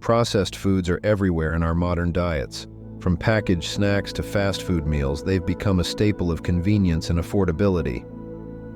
processed foods are everywhere in our modern diets. From packaged snacks to fast food meals, they've become a staple of convenience and affordability.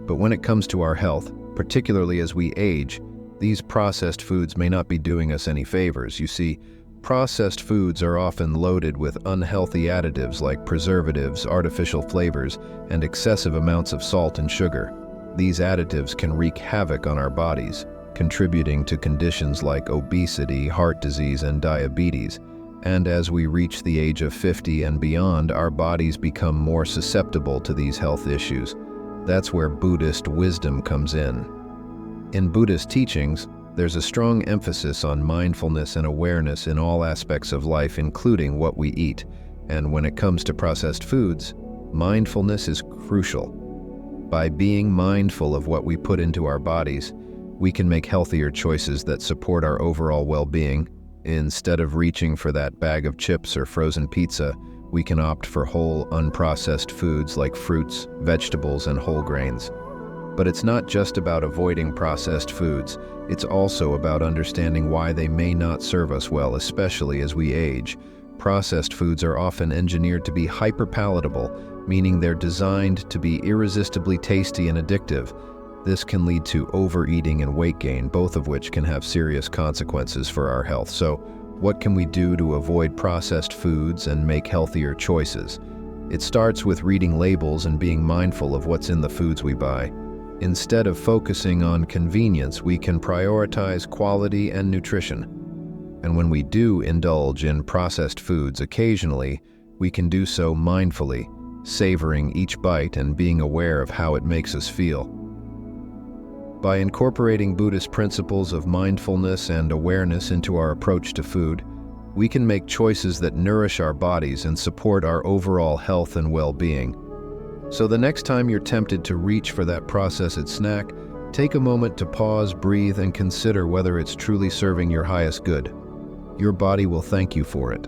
But when it comes to our health, particularly as we age, these processed foods may not be doing us any favors. You see, processed foods are often loaded with unhealthy additives like preservatives, artificial flavors, and excessive amounts of salt and sugar. These additives can wreak havoc on our bodies, contributing to conditions like obesity, heart disease, and diabetes. And as we reach the age of 50 and beyond, our bodies become more susceptible to these health issues. That's where Buddhist wisdom comes in. In Buddhist teachings, there's a strong emphasis on mindfulness and awareness in all aspects of life, including what we eat. And when it comes to processed foods, mindfulness is crucial. By being mindful of what we put into our bodies, we can make healthier choices that support our overall well-being. Instead of reaching for that bag of chips or frozen pizza, we can opt for whole, unprocessed foods like fruits, vegetables, and whole grains. But it's not just about avoiding processed foods, it's also about understanding why they may not serve us well, especially as we age. Processed foods are often engineered to be hyperpalatable, meaning they're designed to be irresistibly tasty and addictive. This can lead to overeating and weight gain, both of which can have serious consequences for our health. So, what can we do to avoid processed foods and make healthier choices? It starts with reading labels and being mindful of what's in the foods we buy. Instead of focusing on convenience, we can prioritize quality and nutrition. And when we do indulge in processed foods occasionally, we can do so mindfully, savoring each bite and being aware of how it makes us feel. By incorporating Buddhist principles of mindfulness and awareness into our approach to food, we can make choices that nourish our bodies and support our overall health and well-being. So the next time you're tempted to reach for that processed snack, take a moment to pause, breathe, and consider whether it's truly serving your highest good. Your body will thank you for it.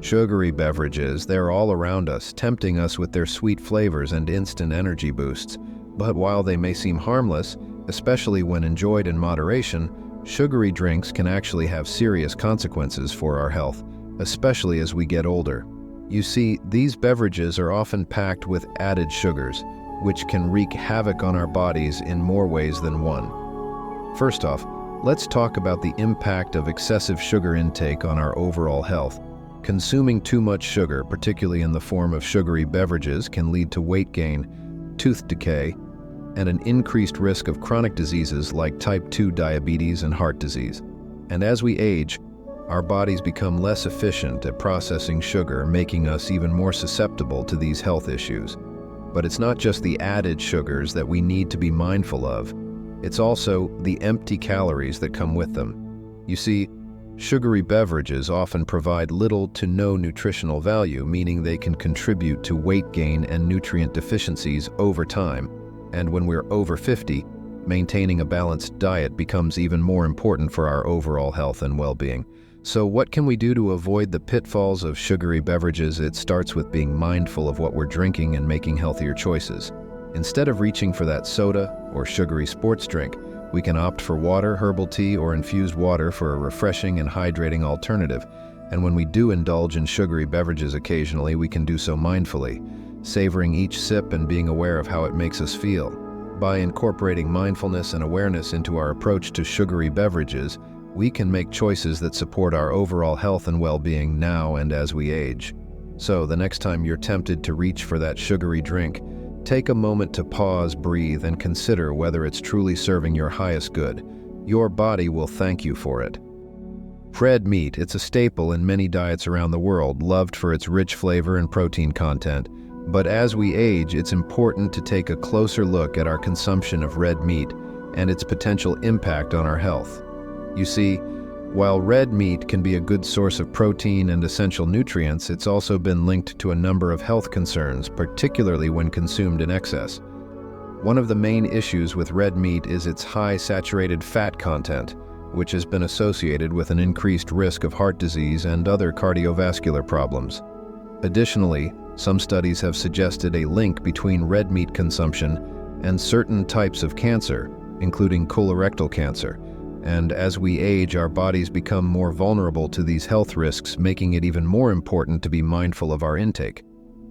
Sugary beverages, they're all around us, tempting us with their sweet flavors and instant energy boosts. But while they may seem harmless, especially when enjoyed in moderation, sugary drinks can actually have serious consequences for our health, especially as we get older. You see, these beverages are often packed with added sugars, which can wreak havoc on our bodies in more ways than one. First off, let's talk about the impact of excessive sugar intake on our overall health. Consuming too much sugar, particularly in the form of sugary beverages, can lead to weight gain, tooth decay, and an increased risk of chronic diseases like type 2 diabetes and heart disease. And as we age, our bodies become less efficient at processing sugar, making us even more susceptible to these health issues. But it's not just the added sugars that we need to be mindful of, it's also the empty calories that come with them. You see, sugary beverages often provide little to no nutritional value, meaning they can contribute to weight gain and nutrient deficiencies over time. And when we're over 50, maintaining a balanced diet becomes even more important for our overall health and well-being. So what can we do to avoid the pitfalls of sugary beverages? It starts with being mindful of what we're drinking and making healthier choices. Instead of reaching for that soda or sugary sports drink, we can opt for water, herbal tea, or infused water for a refreshing and hydrating alternative. And when we do indulge in sugary beverages occasionally, we can do so mindfully, savoring each sip and being aware of how it makes us feel. By incorporating mindfulness and awareness into our approach to sugary beverages, we can make choices that support our overall health and well-being now and as we age. So the next time you're tempted to reach for that sugary drink, take a moment to pause, breathe, and consider whether it's truly serving your highest good. Your body will thank you for it. Red meat, it's a staple in many diets around the world, loved for its rich flavor and protein content. But as we age, it's important to take a closer look at our consumption of red meat and its potential impact on our health. You see, while red meat can be a good source of protein and essential nutrients, it's also been linked to a number of health concerns, particularly when consumed in excess. One of the main issues with red meat is its high saturated fat content, which has been associated with an increased risk of heart disease and other cardiovascular problems. Additionally, some studies have suggested a link between red meat consumption and certain types of cancer, including colorectal cancer. And as we age, our bodies become more vulnerable to these health risks, making it even more important to be mindful of our intake.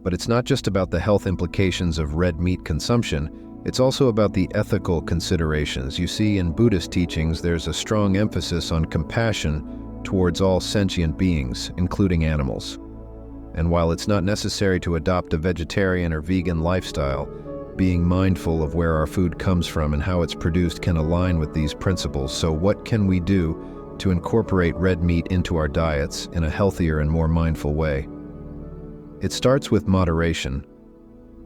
But it's not just about the health implications of red meat consumption, it's also about the ethical considerations. You see, in Buddhist teachings, there's a strong emphasis on compassion towards all sentient beings, including animals. And while it's not necessary to adopt a vegetarian or vegan lifestyle, being mindful of where our food comes from and how it's produced can align with these principles. So what can we do to incorporate red meat into our diets in a healthier and more mindful way? It starts with moderation.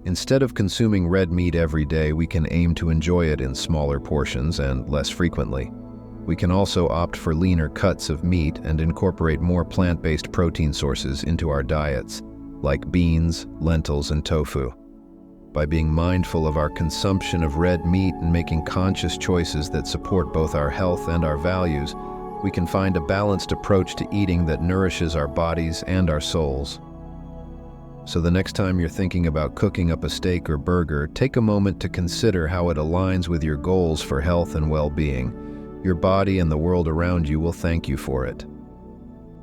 Instead of consuming red meat every day, we can aim to enjoy it in smaller portions and less frequently. We can also opt for leaner cuts of meat and incorporate more plant-based protein sources into our diets, like beans, lentils, and tofu. By being mindful of our consumption of red meat and making conscious choices that support both our health and our values, we can find a balanced approach to eating that nourishes our bodies and our souls. So the next time you're thinking about cooking up a steak or burger, take a moment to consider how it aligns with your goals for health and well-being. Your body and the world around you will thank you for it.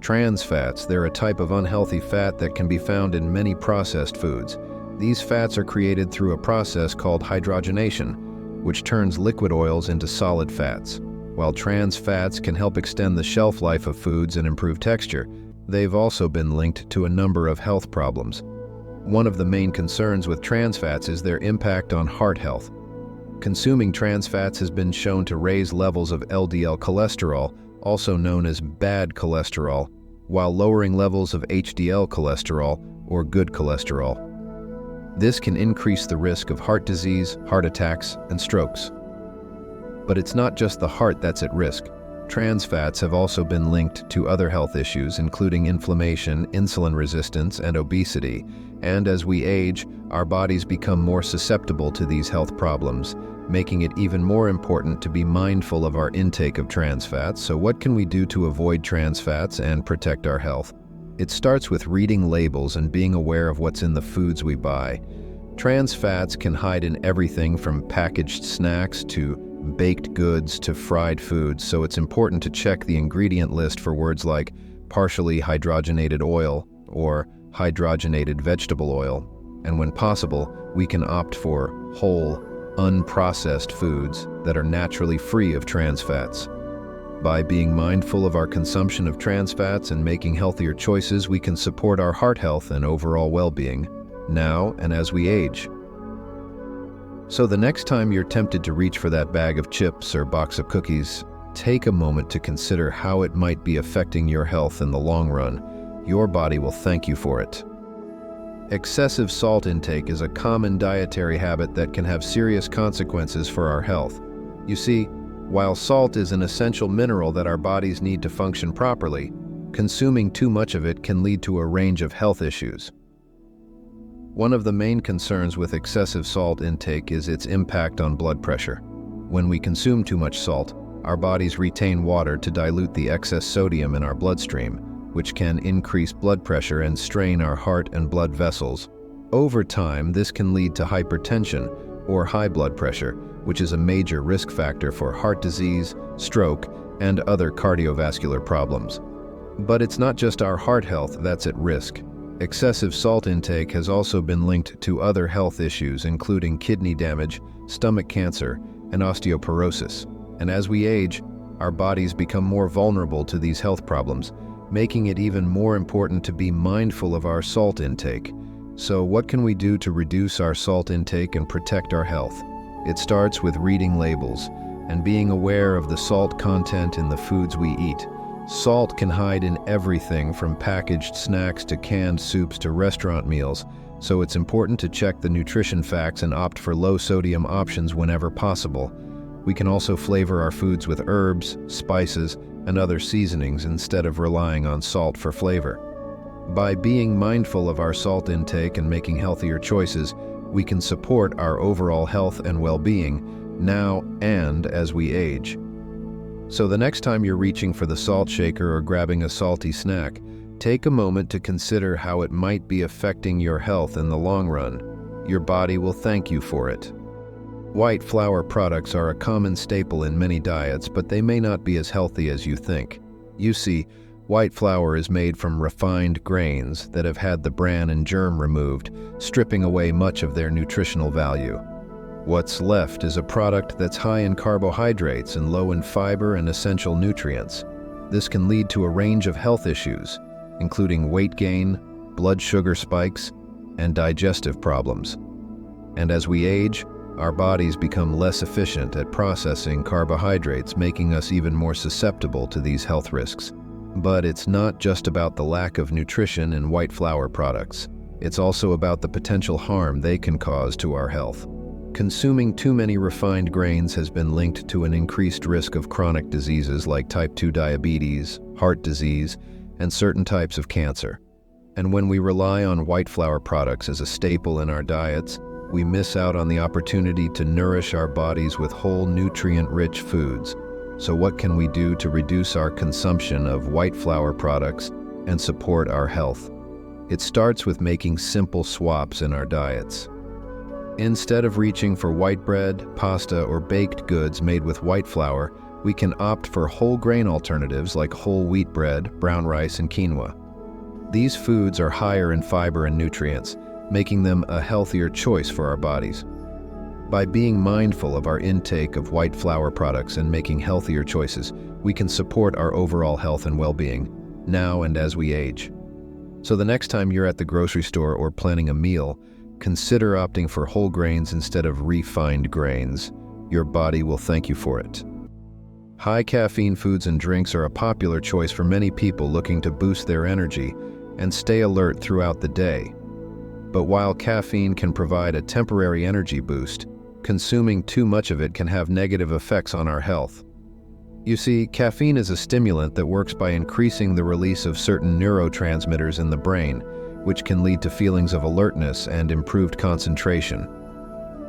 Trans fats, they're a type of unhealthy fat that can be found in many processed foods. These fats are created through a process called hydrogenation, which turns liquid oils into solid fats. While trans fats can help extend the shelf life of foods and improve texture, they've also been linked to a number of health problems. One of the main concerns with trans fats is their impact on heart health. Consuming trans fats has been shown to raise levels of LDL cholesterol, also known as bad cholesterol, while lowering levels of HDL cholesterol, or good cholesterol. This can increase the risk of heart disease, heart attacks, and strokes. But it's not just the heart that's at risk. Trans fats have also been linked to other health issues, including inflammation, insulin resistance, and obesity. And as we age, our bodies become more susceptible to these health problems, making it even more important to be mindful of our intake of trans fats. So what can we do to avoid trans fats and protect our health? It starts with reading labels and being aware of what's in the foods we buy. Trans fats can hide in everything from packaged snacks to baked goods to fried foods, so it's important to check the ingredient list for words like partially hydrogenated oil or hydrogenated vegetable oil. And when possible, we can opt for whole, unprocessed foods that are naturally free of trans fats. By being mindful of our consumption of trans fats and making healthier choices, we can support our heart health and overall well-being, now and as we age. So the next time you're tempted to reach for that bag of chips or box of cookies, take a moment to consider how it might be affecting your health in the long run. Your body will thank you for it. Excessive salt intake is a common dietary habit that can have serious consequences for our health. You see, while salt is an essential mineral that our bodies need to function properly, consuming too much of it can lead to a range of health issues. One of the main concerns with excessive salt intake is its impact on blood pressure. When we consume too much salt, our bodies retain water to dilute the excess sodium in our bloodstream, which can increase blood pressure and strain our heart and blood vessels. Over time, this can lead to hypertension or high blood pressure, which is a major risk factor for heart disease, stroke, and other cardiovascular problems. But it's not just our heart health that's at risk. Excessive salt intake has also been linked to other health issues, including kidney damage, stomach cancer, and osteoporosis. And as we age, our bodies become more vulnerable to these health problems, making it even more important to be mindful of our salt intake. So what can we do to reduce our salt intake and protect our health? It starts with reading labels and being aware of the salt content in the foods we eat. Salt can hide in everything from packaged snacks to canned soups to restaurant meals, so it's important to check the nutrition facts and opt for low-sodium options whenever possible. We can also flavor our foods with herbs, spices, and other seasonings instead of relying on salt for flavor. By being mindful of our salt intake and making healthier choices, we can support our overall health and well-being now and as we age. So the next time you're reaching for the salt shaker or grabbing a salty snack, take a moment to consider how it might be affecting your health in the long run. Your body will thank you for it. White flour products are a common staple in many diets, but they may not be as healthy as you think. You see, white flour is made from refined grains that have had the bran and germ removed, stripping away much of their nutritional value. What's left is a product that's high in carbohydrates and low in fiber and essential nutrients. This can lead to a range of health issues, including weight gain, blood sugar spikes, and digestive problems. And as we age, our bodies become less efficient at processing carbohydrates, making us even more susceptible to these health risks. But it's not just about the lack of nutrition in white flour products. It's also about the potential harm they can cause to our health. Consuming too many refined grains has been linked to an increased risk of chronic diseases like type 2 diabetes, heart disease, and certain types of cancer. And when we rely on white flour products as a staple in our diets, we miss out on the opportunity to nourish our bodies with whole, nutrient-rich foods. So what can we do to reduce our consumption of white flour products and support our health? It starts with making simple swaps in our diets. Instead of reaching for white bread, pasta, or baked goods made with white flour, we can opt for whole grain alternatives like whole wheat bread, brown rice, and quinoa. These foods are higher in fiber and nutrients, making them a healthier choice for our bodies. By being mindful of our intake of white flour products and making healthier choices, we can support our overall health and well-being, now and as we age. So the next time you're at the grocery store or planning a meal, consider opting for whole grains instead of refined grains. Your body will thank you for it. High-caffeine foods and drinks are a popular choice for many people looking to boost their energy and stay alert throughout the day. But while caffeine can provide a temporary energy boost, consuming too much of it can have negative effects on our health. You see, caffeine is a stimulant that works by increasing the release of certain neurotransmitters in the brain, which can lead to feelings of alertness and improved concentration.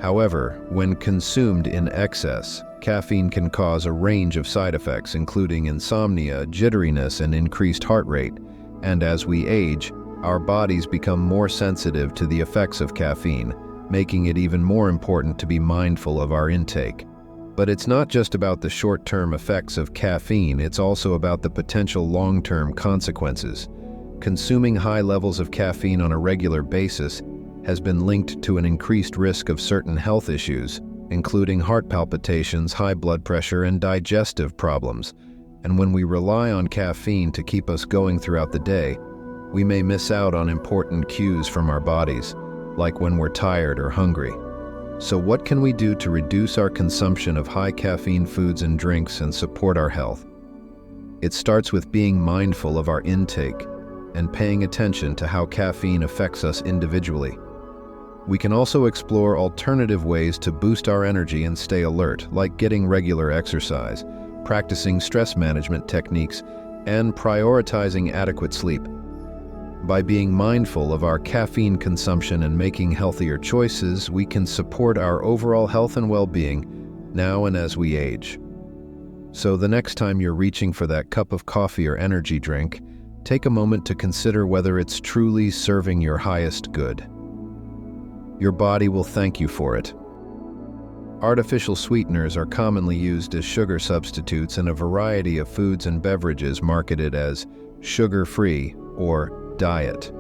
However, when consumed in excess, caffeine can cause a range of side effects, including insomnia, jitteriness, and increased heart rate. And as we age, our bodies become more sensitive to the effects of caffeine, making it even more important to be mindful of our intake. But it's not just about the short-term effects of caffeine, it's also about the potential long-term consequences. Consuming high levels of caffeine on a regular basis has been linked to an increased risk of certain health issues, including heart palpitations, high blood pressure, and digestive problems. And when we rely on caffeine to keep us going throughout the day, we may miss out on important cues from our bodies, like when we're tired or hungry. So what can we do to reduce our consumption of high-caffeine foods and drinks and support our health? It starts with being mindful of our intake and paying attention to how caffeine affects us individually. We can also explore alternative ways to boost our energy and stay alert, like getting regular exercise, practicing stress management techniques, and prioritizing adequate sleep. By being mindful of our caffeine consumption and making healthier choices, we can support our overall health and well-being now and as we age. So the next time you're reaching for that cup of coffee or energy drink, take a moment to consider whether it's truly serving your highest good. Your body will thank you for it. Artificial sweeteners are commonly used as sugar substitutes in a variety of foods and beverages marketed as sugar-free or diet.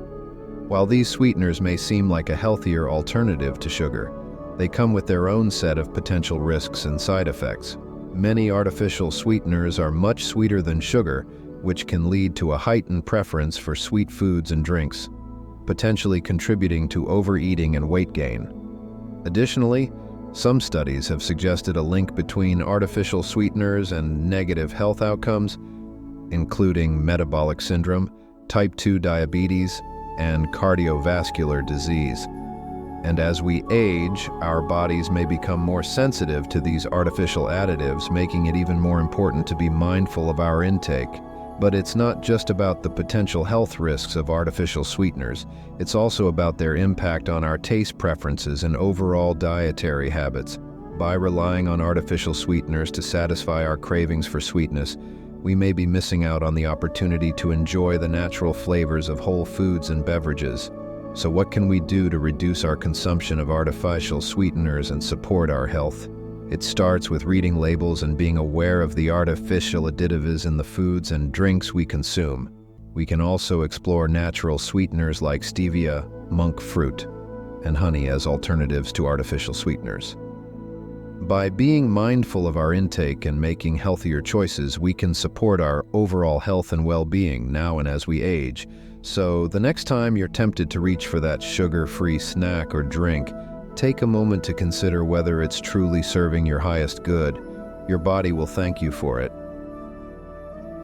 While these sweeteners may seem like a healthier alternative to sugar, they come with their own set of potential risks and side effects. Many artificial sweeteners are much sweeter than sugar, which can lead to a heightened preference for sweet foods and drinks, potentially contributing to overeating and weight gain. Additionally, some studies have suggested a link between artificial sweeteners and negative health outcomes, including metabolic syndrome, type 2 diabetes, and cardiovascular disease. And as we age, our bodies may become more sensitive to these artificial additives, making it even more important to be mindful of our intake. But it's not just about the potential health risks of artificial sweeteners, it's also about their impact on our taste preferences and overall dietary habits. By relying on artificial sweeteners to satisfy our cravings for sweetness, we may be missing out on the opportunity to enjoy the natural flavors of whole foods and beverages. So what can we do to reduce our consumption of artificial sweeteners and support our health? It starts with reading labels and being aware of the artificial additives in the foods and drinks we consume. We can also explore natural sweeteners like stevia, monk fruit, and honey as alternatives to artificial sweeteners. By being mindful of our intake and making healthier choices, we can support our overall health and well-being now and as we age. So the next time you're tempted to reach for that sugar-free snack or drink, take a moment to consider whether it's truly serving your highest good. Your body will thank you for it.